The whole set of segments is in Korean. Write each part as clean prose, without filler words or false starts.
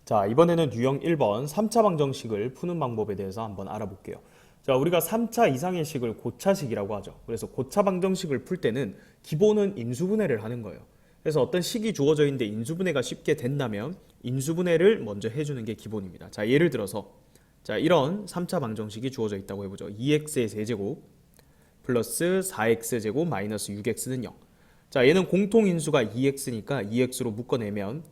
자, 이번에는 유형 1번 3차 방정식을 푸는 방법에 대해서 한번 알아볼게요. 자, 우리가 3차 이상의 식을 고차식이라고 하죠. 그래서 고차 방정식을 풀 때는 기본은 인수분해를 하는 거예요. 그래서 어떤 식이 주어져 있는데 인수분해가 쉽게 된다면 인수분해를 먼저 해주는 게 기본입니다. 자, 예를 들어서 자, 이런 3차 방정식이 주어져 있다고 해보죠. 2x의 세제곱 플러스 4x제곱 마이너스 6x는 0. 자, 얘는 공통인수가 2x니까 2x로 묶어내면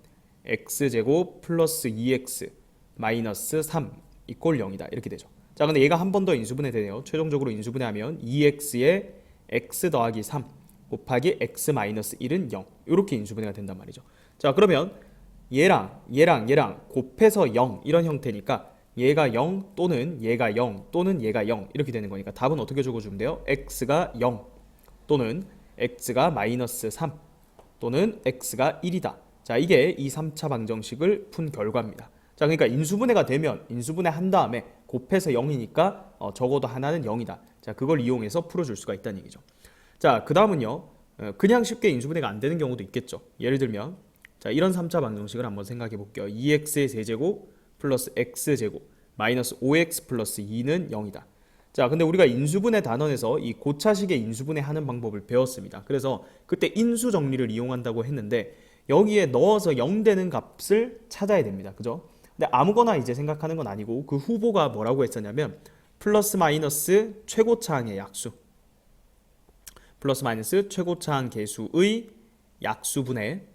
x제곱 플러스 2x 마이너스 3 이꼴 0이다 이렇게 되죠. 자, 근데 얘가 한 번 더 인수분해 되네요. 최종적으로 인수분해하면 2x에 x 더하기 3 곱하기 x 마이너스 1은 0 이렇게 인수분해가 된단 말이죠. 자, 그러면 얘랑 곱해서 0 이런 형태니까 얘가 0 또는 얘가 0 또는 얘가 0 이렇게 되는 거니까 답은 어떻게 적어주면 돼요? x가 0 또는 x가 마이너스 3 또는 x가 1이다. 자, 이게 이 3차 방정식을 푼 결과입니다. 자, 그러니까 인수분해가 되면 인수분해 한 다음에 곱해서 0이니까 적어도 하나는 0이다. 자, 그걸 이용해서 풀어줄 수가 있다는 얘기죠. 자, 그 다음은요. 그냥 쉽게 인수분해가 안 되는 경우도 있겠죠. 예를 들면 자, 이런 3차 방정식을 한번 생각해 볼게요. 2x의 세제곱 플러스 x제곱 마이너스 5x 플러스 2는 0이다. 자, 근데 우리가 인수분해 단원에서 이 고차식의 인수분해 하는 방법을 배웠습니다. 그래서 그때 인수 정리를 이용한다고 했는데 여기에 넣어서 0 되는 값을 찾아야 됩니다. 그죠? 근데 아무거나 이제 생각하는 건 아니고 그 후보가 뭐라고 했었냐면 플러스 마이너스 최고차항의 약수 플러스 마이너스 최고차항 계수의 약수분의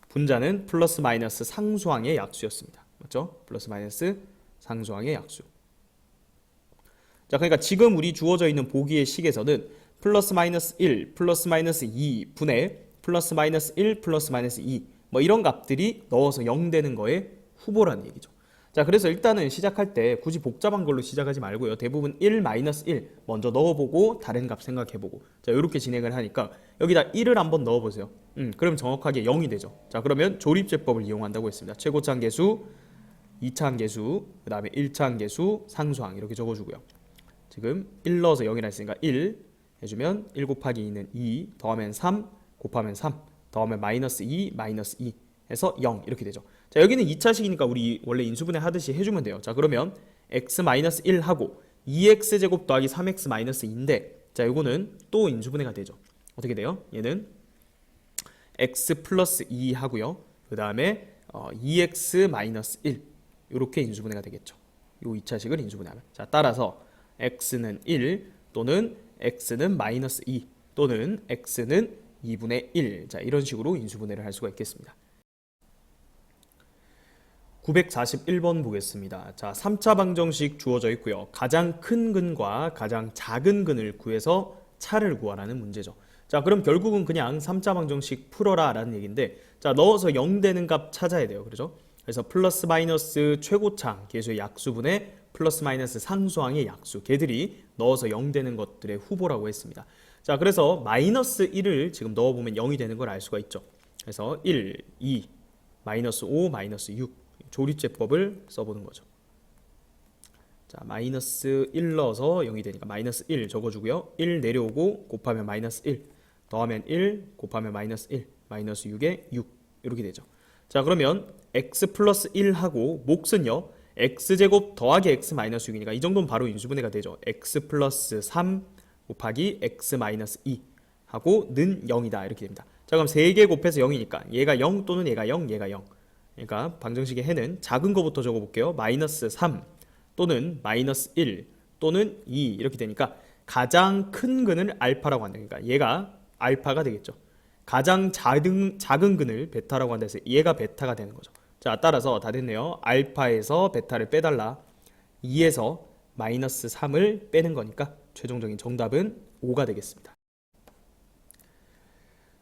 분자는 플러스 마이너스 상수항의 약수였습니다. 맞죠? 플러스 마이너스 상수항의 약수. 자, 그러니까 지금 우리 주어져 있는 보기의 식에서는 플러스 마이너스 1, 플러스 마이너스 2 분의 플러스 마이너스 1, 플러스 마이너스 2 뭐 이런 값들이 넣어서 0 되는 거의 후보라는 얘기죠. 자, 그래서 일단은 시작할 때 굳이 복잡한 걸로 시작하지 말고요. 대부분 1, 마이너스 1 먼저 넣어보고 다른 값 생각해보고 자, 이렇게 진행을 하니까 여기다 1을 한번 넣어보세요. 그럼 정확하게 0이 되죠. 자, 그러면 조립제법을 이용한다고 했습니다. 최고차항 계수, 2차항 계수, 그 다음에 1차항 계수, 상수항 이렇게 적어주고요. 지금 1 넣어서 0이라 했으니까 1 해주면 1 곱하기 2는 2 더하면 3 곱하면 3 더하면 마이너스 2 마이너스 2 해서 0 이렇게 되죠. 자, 여기는 2차식이니까 우리 원래 인수분해 하듯이 해주면 돼요. 자, 그러면 x 마이너스 1 하고 2x제곱 더하기 3x 마이너스 2인데 자, 요거는 또 인수분해가 되죠. 어떻게 돼요? 얘는 x 플러스 2 하고요. 그 다음에 2x 마이너스 1 이렇게 인수분해가 되겠죠. 요 2차식을 인수분해하면 자, 따라서 x는 1 또는 x는 마이너스 2 또는 x는 2분의 1 자, 이런 식으로 인수분해를 할 수가 있겠습니다. 941번 보겠습니다. 자, 3차 방정식 주어져 있고요. 가장 큰 근과 가장 작은 근을 구해서 차를 구하라는 문제죠. 자, 그럼 결국은 그냥 3차 방정식 풀어라 라는 얘기인데 자, 넣어서 0 되는 값 찾아야 돼요. 그죠? 그래서 플러스 마이너스 최고차항 계수의 약수분의 플러스 마이너스 상수항의 약수 걔들이 넣어서 0 되는 것들의 후보라고 했습니다. 자, 그래서 마이너스 1을 지금 넣어보면 0이 되는 걸 알 수가 있죠. 그래서 1, 2, 마이너스 5, 마이너스 6 조립제법을 써보는 거죠. 자, 마이너스 1 넣어서 0이 되니까 마이너스 1 적어주고요. 1 내려오고 곱하면 마이너스 1 더하면 1 곱하면 마이너스 1 마이너스 6에 6 이렇게 되죠. 자, 그러면 x 플러스 1 하고 몫은요 x제곱 더하기 x 마이너스 6이니까 이 정도면 바로 인수분해가 되죠. x 플러스 3 곱하기 x 마이너스 2 하고 는 0이다 이렇게 됩니다. 자, 그럼 3개 곱해서 0이니까 얘가 0 또는 얘가 0 얘가 0 그러니까 방정식의 해는 작은 거부터 적어볼게요. 마이너스 3 또는 마이너스 1 또는 2 이렇게 되니까 가장 큰 근을 알파라고 한다. 그러니까 얘가 알파가 되겠죠. 가장 작은 근을 베타라고 한다 해서 얘가 베타가 되는 거죠. 자, 따라서 다 됐네요. 알파에서 베타를 빼달라. 2에서 마이너스 3을 빼는 거니까 최종적인 정답은 5가 되겠습니다.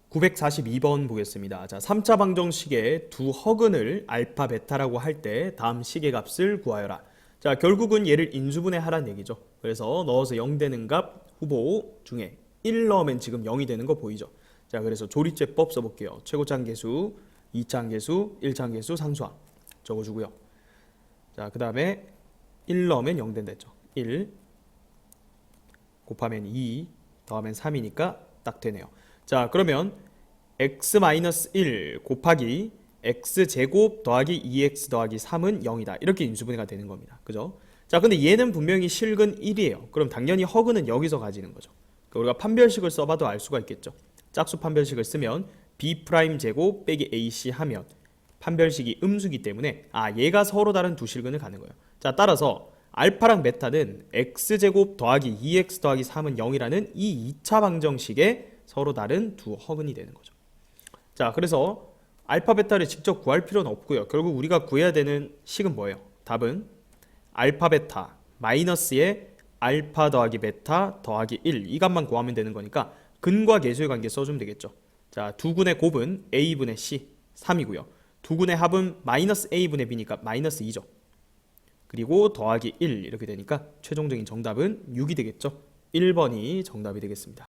942번 보겠습니다. 자, 3차 방정식의 두 허근을 알파, 베타라고 할 때 다음 식의 값을 구하여라. 자, 결국은 얘를 인수분해 하라는 얘기죠. 그래서 넣어서 0 되는 값 후보 중에 1 넣으면 지금 0이 되는 거 보이죠. 자, 그래서 조립제법 써볼게요. 최고차항 계수, 2차항 계수, 1차항 계수, 상수항 적어주고요. 자, 그 다음에 1 넣으면 0 된다 했죠. 1 곱하면 2 더하면 3이니까 딱 되네요. 자, 그러면 x-1 곱하기 x제곱 더하기 2x 더하기 3은 0이다. 이렇게 인수분해가 되는 겁니다. 그죠? 자, 근데 얘는 분명히 실근 1이에요. 그럼 당연히 허근은 여기서 가지는 거죠. 그러니까 우리가 판별식을 써봐도 알 수가 있겠죠. 짝수 판별식을 쓰면 b 프라임 제곱 빼기 ac 하면 판별식이 음수기 때문에 얘가 서로 다른 두 실근을 가는 거예요. 자, 따라서 알파랑 베타는 x제곱 더하기 2x 더하기 3은 0이라는 이 2차 방정식의 서로 다른 두 허근이 되는 거죠. 자, 그래서 알파 베타를 직접 구할 필요는 없고요. 결국 우리가 구해야 되는 식은 뭐예요? 답은 알파 베타 마이너스의 알파 더하기 베타 더하기 1 이 값만 구하면 되는 거니까 근과 계수의 관계 써주면 되겠죠. 자, 두근의 곱은 a분의 c 3이고요. 두근의 합은 마이너스 a분의 b니까 마이너스 2죠. 그리고 더하기 1 이렇게 되니까 최종적인 정답은 6이 되겠죠. 1번이 정답이 되겠습니다.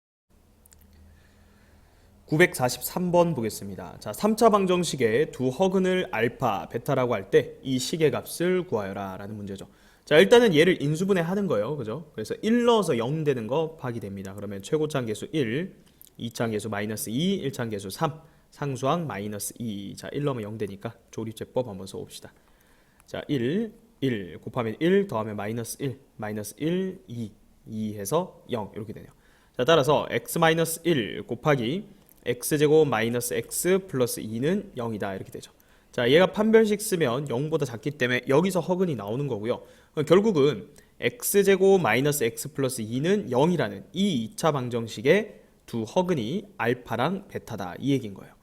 943번 보겠습니다. 자, 3차 방정식의 두 허근을 알파, 베타라고 할 때 이 식의 값을 구하여라 라는 문제죠. 자, 일단은 얘를 인수분해 하는 거예요. 그죠? 그래서 1 넣어서 0 되는 거 파악이 됩니다. 그러면 최고차항계수 1, 2차항계수 마이너스 2, 1차항계수 3, 상수항 마이너스 2. 자, 1 넣으면 0 되니까 조립제법 한번 써봅시다. 자, 1 곱하면 1 더하면 마이너스 1, 마이너스 1, 2 해서 0 이렇게 되네요. 자, 따라서 x 마이너스 1 곱하기 x제곱 마이너스 x 플러스 2는 0이다 이렇게 되죠. 자, 얘가 판별식 쓰면 0보다 작기 때문에 여기서 허근이 나오는 거고요. 결국은 x제곱 마이너스 x 플러스 2는 0이라는 이 2차 방정식의 두 허근이 알파랑 베타다 이 얘기인 거예요.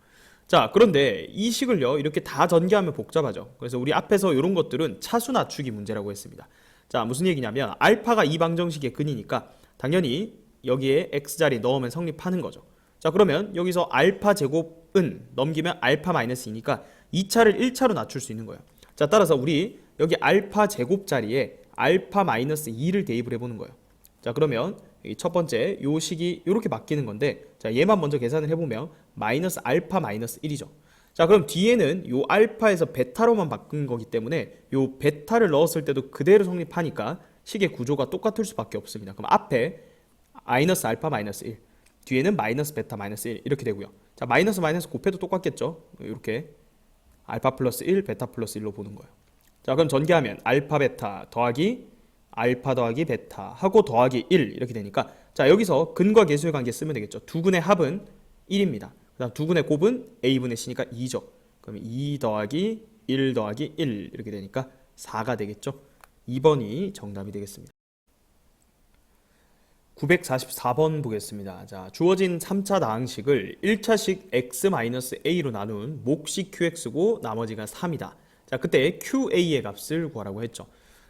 자, 그런데 이 식을요 이렇게 다 전개하면 복잡하죠. 그래서 우리 앞에서 이런 것들은 차수 낮추기 문제라고 했습니다. 자, 무슨 얘기냐면 알파가 이 방정식의 근이니까 당연히 여기에 x자리 넣으면 성립하는 거죠. 자, 그러면 여기서 알파 제곱은 넘기면 알파 마이너스 2니까 2차를 1차로 낮출 수 있는 거예요. 자, 따라서 우리 여기 알파 제곱 자리에 알파 마이너스 2를 대입을 해보는 거예요. 자, 그러면 첫 번째 요 식이 이렇게 바뀌는 건데, 자, 얘만 먼저 계산을 해보면 마이너스 알파 마이너스 1이죠. 자, 그럼 뒤에는 요 알파에서 베타로만 바꾼 거기 때문에 요 베타를 넣었을 때도 그대로 성립하니까 식의 구조가 똑같을 수밖에 없습니다. 그럼 앞에 마이너스 알파 마이너스 1, 뒤에는 마이너스 베타 마이너스 1 이렇게 되고요. 자, 마이너스 마이너스 곱해도 똑같겠죠. 이렇게 알파 플러스 1, 베타 플러스 1로 보는 거예요. 자, 그럼 전개하면 알파 베타 더하기 알파 더하기 베타 하고 더하기 1 이렇게 되니까, 자, 여기서 근과 계수의 관계 쓰면 되겠죠. 두근의 합은 1입니다. 그 다음 두근의 곱은 a분의 c니까 2죠. 그러면 2 더하기 1 더하기 1 이렇게 되니까 4가 되겠죠. 2번이 정답이 되겠습니다. 944번 보겠습니다. 자, 주어진 3차 다항식을 1차식 x-a로 나눈 몫이 qx고 나머지가 3이다. 자, 그때 qa의 값을 구하라고 했죠.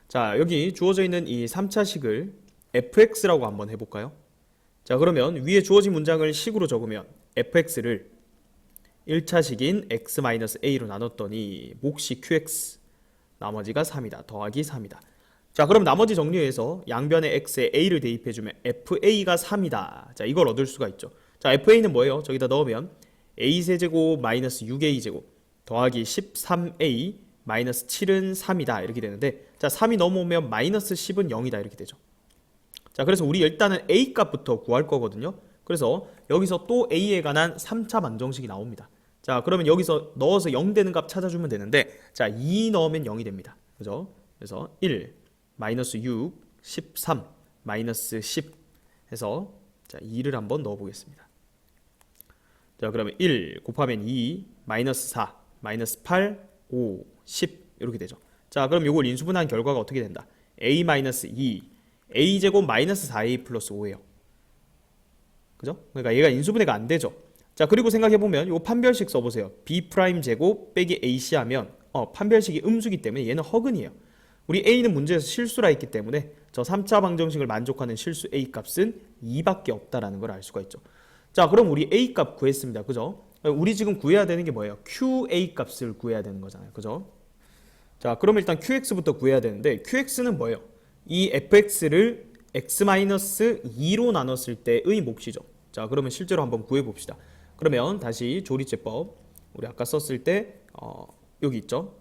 자, 여기 주어져 있는 이 3차식을 fx라고 한번 해볼까요? 자, 그러면 위에 주어진 문장을 식으로 적으면 fx를 1차식인 x-a로 나눴더니 몫이 qx, 나머지가 3이다. 더하기 3이다. 자, 그럼 나머지 정리해서 양변에 x에 a를 대입해주면 fa가 3이다. 자, 이걸 얻을 수가 있죠. 자, fa는 뭐예요? 저기다 넣으면 a세제곱 마이너스 6a제곱 더하기 13a 마이너스 7은 3이다 이렇게 되는데, 자, 3이 넘어오면 마이너스 10은 0이다 이렇게 되죠. 자, 그래서 우리 일단은 a 값부터 구할 거거든요. 그래서 여기서 또 a에 관한 3차 방정식이 나옵니다. 자, 그러면 여기서 넣어서 0 되는 값 찾아주면 되는데, 자, 2 넣으면 0이 됩니다. 그죠? 그래서 1 마이너스 6, 13, 마이너스 10 해서, 자, 2를 한번 넣어보겠습니다. 자, 그러면 1 곱하면 2, 마이너스 4, 마이너스 8, 5, 10 이렇게 되죠. 자, 그럼 이걸 인수분해한 결과가 어떻게 된다? a 마이너스 2, a제곱 마이너스 4a 플러스 5예요. 그죠? 그러니까 얘가 인수분해가 안 되죠. 자, 그리고 생각해보면 이 판별식 써보세요. b 프라임 제곱 빼기 ac 하면 판별식이 음수기 때문에 얘는 허근이에요. 우리 a는 문제에서 실수라 했기 때문에 저 3차 방정식을 만족하는 실수 a 값은 2밖에 없다라는 걸 알 수가 있죠. 자, 그럼 우리 a 값 구했습니다. 그죠? 우리 지금 구해야 되는 게 뭐예요? qa 값을 구해야 되는 거잖아요. 그죠? 자, 그럼 일단 qx부터 구해야 되는데, qx는 뭐예요? 이 fx를 x-2로 나눴을 때의 몫이죠. 자, 그러면 실제로 한번 구해봅시다. 그러면 다시 조리제법, 우리 아까 썼을 때 여기 있죠.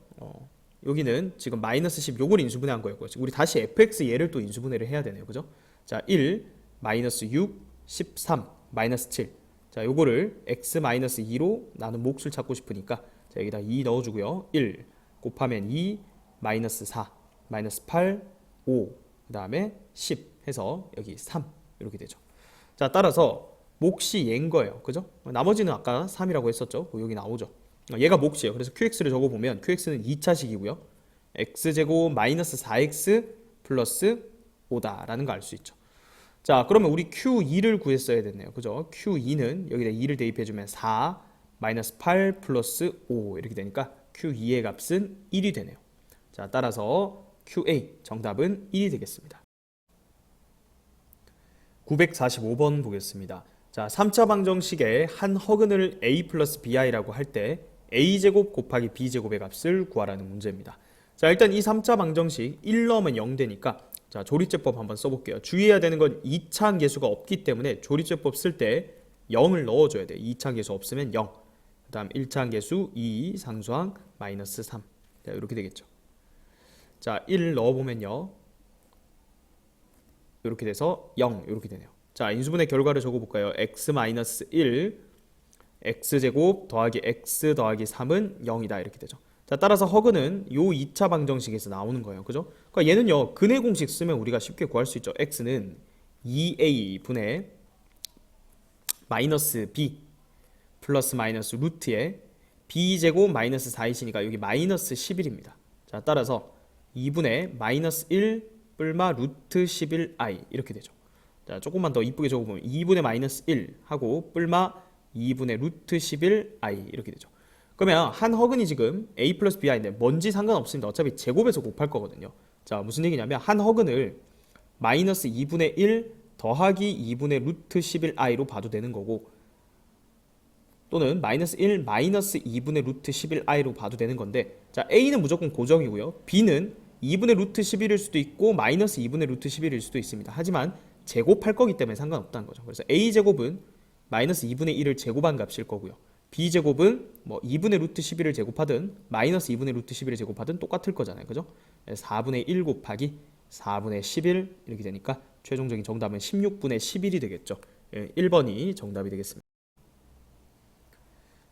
여기는 지금 마이너스 10 요걸 인수분해한 거였고요. 우리 다시 fx 얘를 또 인수분해를 해야 되네요. 그죠? 자, 1 마이너스 6 13 마이너스 7. 자, 요거를 x-2로 나눈 몫을 찾고 싶으니까 자, 여기다 2 넣어주고요. 1 곱하면 2 마이너스 4 마이너스 8 5 그 다음에 10 해서 여기 3 이렇게 되죠. 자, 따라서 몫이 얘인 거예요. 그죠? 나머지는 아까 3이라고 했었죠. 여기 나오죠. 얘가 몫이에요. 그래서 qx를 적어보면 qx는 2차식이고요. x제곱 마이너스 4x 플러스 5다라는 거 알 수 있죠. 자, 그러면 우리 q2를 구했어야 됐네요. 그죠? q2는 여기다 2를 대입해주면 4 마이너스 8 플러스 5 이렇게 되니까 q2의 값은 1이 되네요. 자, 따라서 qa 정답은 1이 되겠습니다. 945번 보겠습니다. 자, 3차 방정식의 한 허근을 a 플러스 bi라고 할 때 a제곱 곱하기 b제곱의 값을 구하라는 문제입니다. 자, 일단 이 3차 방정식 1 넣으면 0 되니까 자, 조리제법 한번 써볼게요. 주의해야 되는 건 2차 함계수가 없기 때문에 조리제법 쓸 때 0을 넣어줘야 돼요. 2차 함계수 없으면 0. 그 다음 1차 함계수 2 상수항 마이너스 3. 자, 이렇게 되겠죠. 자, 1 넣어보면요. 이렇게 돼서 0 이렇게 되네요. 자, 인수분해 결과를 적어볼까요? x-1 x제곱 더하기 x 더하기 3은 0이다 이렇게 되죠. 자, 따라서 허근은 요 2차 방정식에서 나오는 거예요. 그죠? 그러니까 얘는요, 근해 공식 쓰면 우리가 쉽게 구할 수 있죠. x는 2a 분의 마이너스 b 플러스 마이너스 루트에 b제곱 마이너스 4이시니까 여기 마이너스 11입니다. 자, 따라서 2분의 마이너스 1 뿔마 루트 11i 이렇게 되죠. 자, 조금만 더 이쁘게 적어보면 2분의 마이너스 1 하고 뿔마 2분의 루트 11i 이렇게 되죠. 그러면 한 허근이 지금 a 플러스 bi인데 뭔지 상관없습니다. 어차피 제곱해서 곱할 거거든요. 자, 무슨 얘기냐면 한 허근을 마이너스 2분의 1 더하기 2분의 루트 11i로 봐도 되는 거고, 또는 마이너스 1 마이너스 2분의 루트 11i로 봐도 되는 건데, 자, a는 무조건 고정이고요. b는 2분의 루트 11일 수도 있고 마이너스 2분의 루트 11일 수도 있습니다. 하지만 제곱할 거기 때문에 상관없다는 거죠. 그래서 a제곱은 마이너스 2분의 1을 제곱한 값일 거고요. b제곱은 뭐 2분의 루트 11을 제곱하든 마이너스 2분의 루트 11을 제곱하든 똑같을 거잖아요. 그죠? 4분의 1 곱하기 4분의 11 이렇게 되니까 최종적인 정답은 16분의 11이 되겠죠. 1번이 정답이 되겠습니다.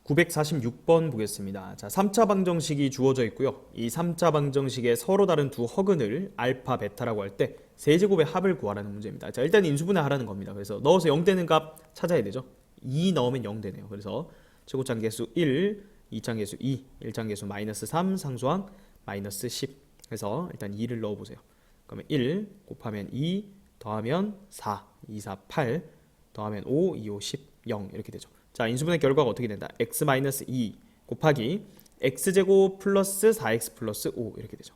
946번 보겠습니다. 자, 3차 방정식이 주어져 있고요. 이 3차 방정식의 서로 다른 두 허근을 알파, 베타라고 할 때 세제곱의 합을 구하라는 문제입니다. 자, 일단 인수분해 하라는 겁니다. 그래서 넣어서 0 되는 값 찾아야 되죠. 2 넣으면 0 되네요. 그래서 최고차계수 1, 2차계수 2, 1차계수 마이너스 3, 상수항 마이너스 10 해서 일단 2를 넣어보세요. 그러면 1 곱하면 2 더하면 4, 2, 4, 8 더하면 5, 2, 5, 10, 0 이렇게 되죠. 자, 인수분해 결과가 어떻게 된다? x-2 곱하기 x제곱 플러스 4x 플러스 5 이렇게 되죠.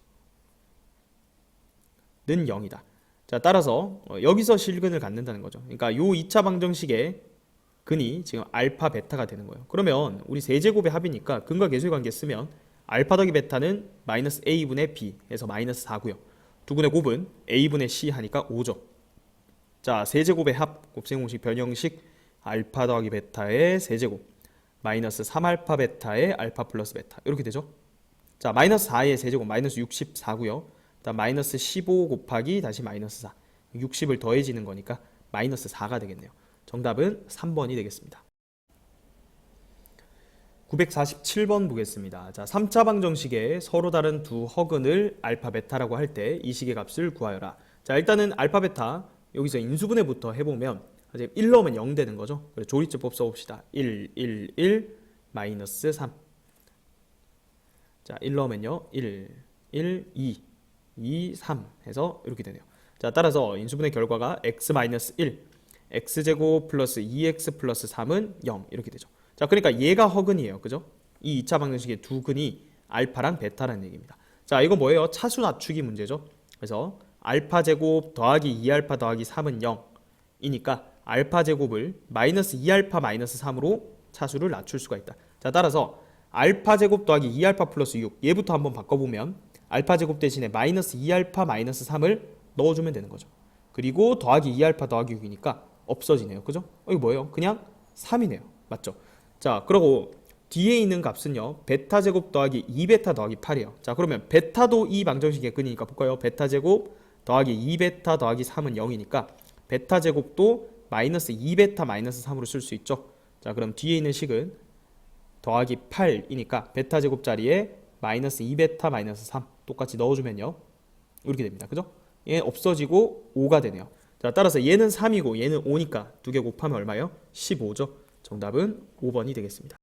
는 0이다. 자, 따라서 여기서 실근을 갖는다는 거죠. 그러니까 요 2차 방정식의 근이 지금 알파, 베타가 되는 거예요. 그러면 우리 세제곱의 합이니까 근과 계수의 관계 쓰면 알파 더하기 베타는 마이너스 a분의 b 해서 마이너스 4고요. 두근의 곱은 a분의 c 하니까 5죠. 자, 세제곱의 합, 곱셈공식 변형식 알파 더하기 베타의 세제곱 마이너스 3알파 베타의 알파 플러스 베타 이렇게 되죠. 자, 마이너스 4의 세제곱 마이너스 64고요. 다음 마이너스 15 곱하기 다시 마이너스 4 60을 더해지는 거니까 마이너스 4가 되겠네요. 정답은 3번이 되겠습니다. 947번 보겠습니다. 자, 3차 방정식의 서로 다른 두 허근을 알파, 베타라고 할 때 이 식의 값을 구하여라. 자, 일단은 알파, 베타 여기서 인수분해부터 해보면 1 넣으면 0 되는 거죠. 그래서 조리제법 써봅시다. 1, 1, 1, 마이너스 3. 자, 1 넣으면요. 1, 1, 2, 2, 3 해서 이렇게 되네요. 자, 따라서 인수분해 결과가 x-1, x제곱 플러스 2x 플러스 3은 0 이렇게 되죠. 자, 그러니까 얘가 허근이에요. 그죠? 이 2차 방정식의 두 근이 알파랑 베타라는 얘기입니다. 자, 이거 뭐예요? 차수 낮추기 문제죠. 그래서 알파 제곱 더하기 2알파 더하기 3은 0 이니까 알파 제곱을 마이너스 2알파 마이너스 3으로 차수를 낮출 수가 있다. 자, 따라서 알파 제곱 더하기 2알파 플러스 6 얘부터 한번 바꿔보면 알파 제곱 대신에 마이너스 2알파 마이너스 3을 넣어주면 되는 거죠. 그리고 더하기 2알파 더하기 6이니까 없어지네요. 그죠? 이거 뭐예요? 그냥 3이네요. 맞죠? 자, 그리고 뒤에 있는 값은요. 베타 제곱 더하기 2베타 더하기 8이에요. 자, 그러면 베타도 이 방정식의 근이니까 볼까요? 베타 제곱 더하기 2베타 더하기 3은 0이니까 베타 제곱도 마이너스 2베타 마이너스 3으로 쓸 수 있죠. 자, 그럼 뒤에 있는 식은 더하기 8이니까 베타 제곱 자리에 마이너스 2베타 마이너스 3 똑같이 넣어주면요. 이렇게 됩니다. 그죠? 얘 없어지고 5가 되네요. 자, 따라서 얘는 3이고 얘는 5니까 두 개 곱하면 얼마예요? 15죠. 정답은 5번이 되겠습니다.